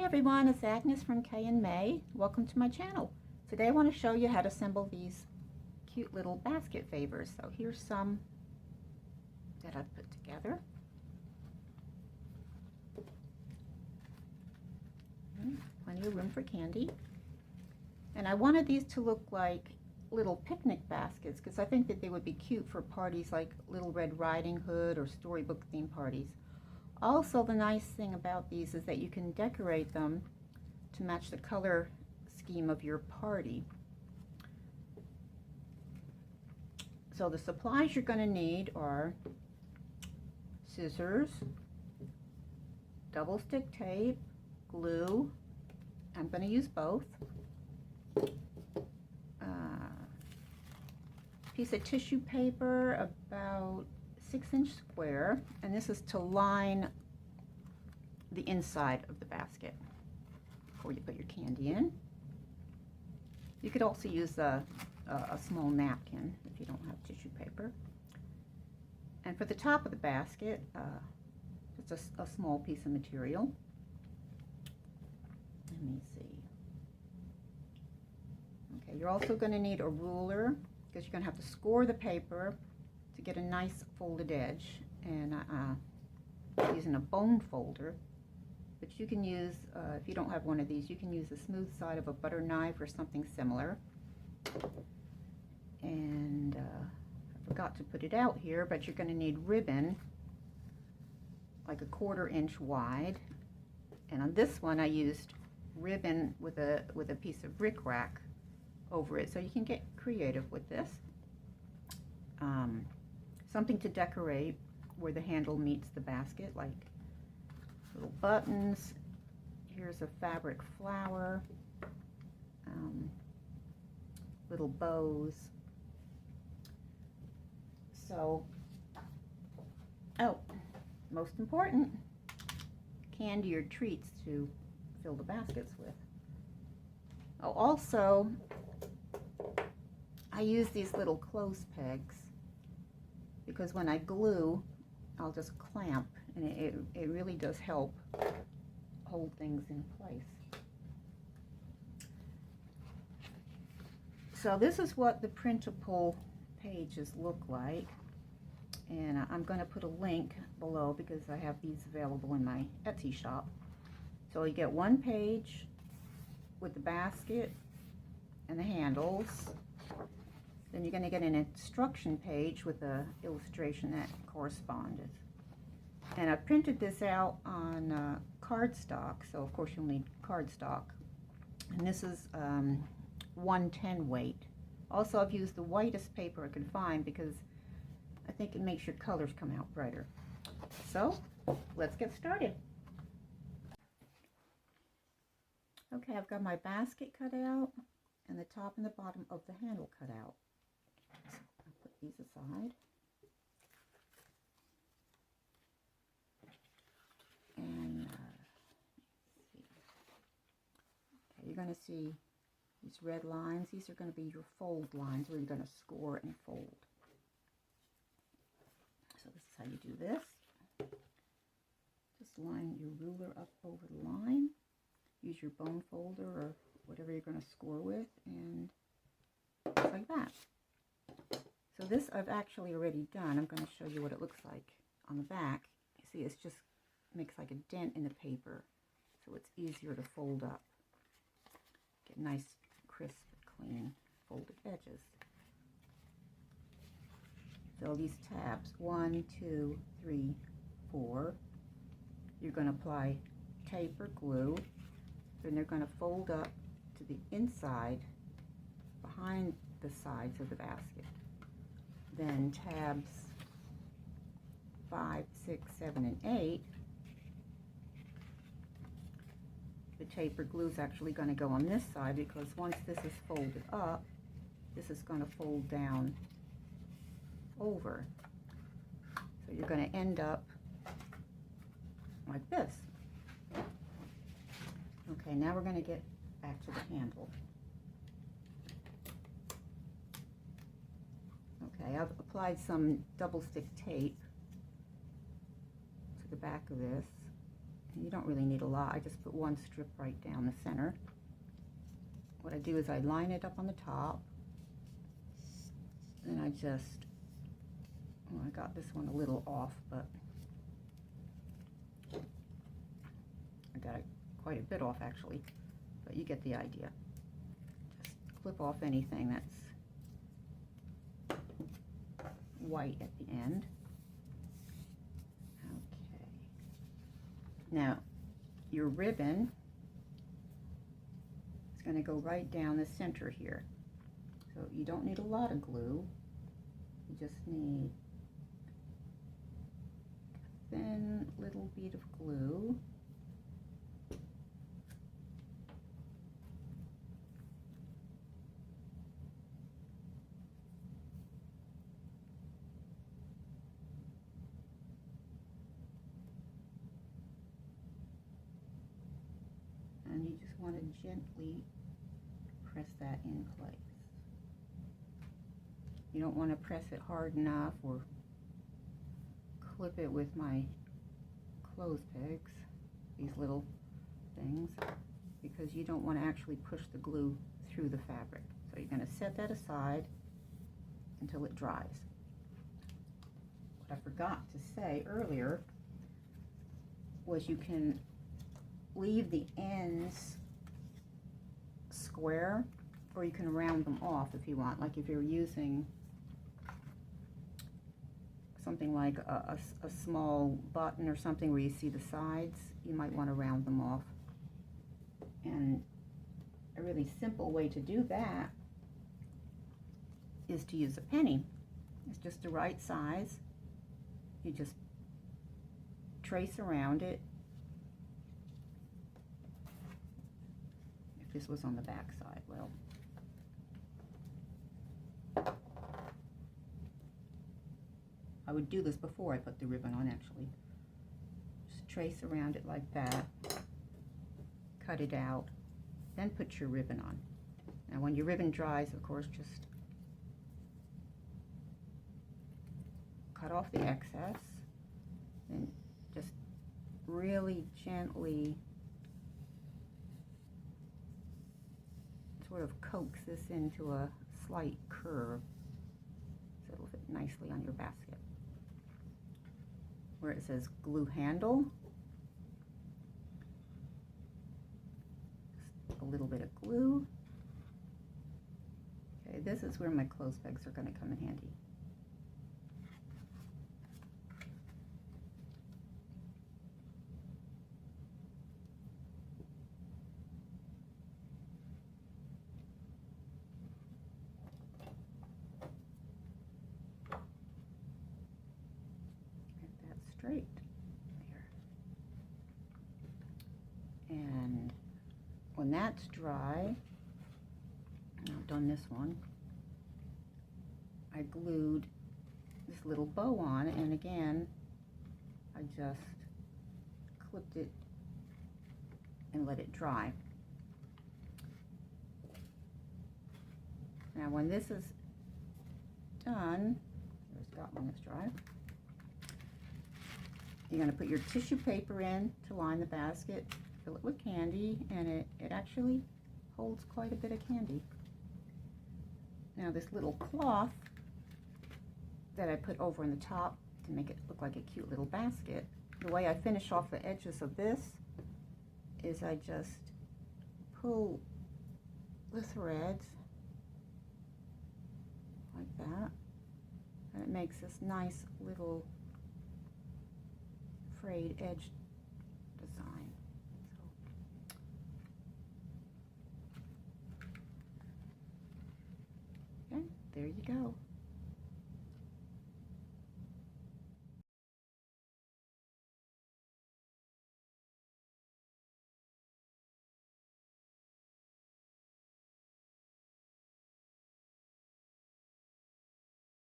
Hi everyone, it's Agnes from KayandMay. Welcome to my channel. Today I want to show you how to assemble these cute little basket favors. So here's some that I've put together. Plenty of room for candy. And I wanted these to look like little picnic baskets because I think that they would be cute for parties like Little Red Riding Hood or storybook theme parties. Also, the nice thing about these is that you can decorate them to match the color scheme of your party. So the supplies you're going to need are scissors, double stick tape, glue. I'm going to use both. Piece of tissue paper about 6-inch square, and this is to line the inside of the basket before you put your candy in. You could also use a small napkin if you don't have tissue paper. And for the top of the basket, just a small piece of material. Let me see. Okay, you're also going to need a ruler because you're going to have to score the paper to get a nice folded edge, and I'm using a bone folder, but you can use, if you don't have one of these, you can use the smooth side of a butter knife or something similar. And I forgot to put it out here, but you're going to need ribbon like a 1/4 inch wide, and on this one I used ribbon with a piece of rickrack over it, so you can get creative with this. Something to decorate where the handle meets the basket, like little buttons. Here's a fabric flower, little bows. So, oh, most important, candy or treats to fill the baskets with. Oh, also, I use these little clothes pegs because when I glue, I'll just clamp, and it really does help hold things in place. So this is what the printable pages look like, and I'm going to put a link below because I have these available in my Etsy shop. So you get one page with the basket and the handles. Then you're going to get an instruction page with an illustration that corresponded. And I printed this out on cardstock, so of course you'll need cardstock. And this is 1/10 weight. Also, I've used the whitest paper I could find because I think it makes your colors come out brighter. So, let's get started. Okay, I've got my basket cut out and the top and the bottom of the handle cut out. So I'll put these aside. And okay, you're going to see these red lines. These are going to be your fold lines where you're going to score and fold. So this is how you do this. Just line your ruler up over the line. Use your bone folder or whatever you're going to score with, and just like that. So this I've actually already done. I'm going to show you what it looks like on the back. You see, it's just makes like a dent in the paper, so it's easier to fold up. Get nice, crisp, clean folded edges. So these tabs, 1, 2, 3, 4, you're going to apply tape or glue. Then they're going to fold up to the inside behind the sides of the basket. Then tabs 5, 6, 7, and 8, the tape or glue is actually going to go on this side because once this is folded up, this is going to fold down over. So you're going to end up like this. Okay, now we're going to get back to the handle. Okay, I've applied some double stick tape to the back of this, You don't really need a lot. I just put one strip right down the center. What I do is I line it up on the top, and I just, well, I got this one a little off, but I got it quite a bit off actually, but you get the idea. Just clip off anything that's white at the end. Okay. Now, your ribbon is going to go right down the center here. So you don't need a lot of glue. You just need a thin little bead of glue. And you just want to gently press that in place. You don't want to press it hard enough or clip it with my clothes pegs, these little things, because you don't want to actually push the glue through the fabric. So you're going to set that aside until it dries. What I forgot to say earlier was you can leave the ends square, or you can round them off if you want. Like if you're using something like a small button or something where you see the sides, you might want to round them off. And a really simple way to do that is to use a penny. It's just the right size. You just trace around it. If this was on the back side, well, I would do this before I put the ribbon on actually. Just trace around it like that, cut it out, then put your ribbon on. Now when your ribbon dries, of course, just cut off the excess and just really gently sort of coax this into a slight curve so it'll fit nicely on your basket. Where it says glue handle, just a little bit of glue. Okay, this is where my clothes pegs are going to come in handy. Straight there. And when that's dry, I've done this one, I glued this little bow on, and again I just clipped it and let it dry. Now when this is done, there's got one that's dry. You're going to put your tissue paper in to line the basket, fill it with candy, and it actually holds quite a bit of candy. Now this little cloth that I put over on the top to make it look like a cute little basket, the way I finish off the edges of this is I just pull the threads like that, and it makes this nice little frayed edge design. So, okay, there you go.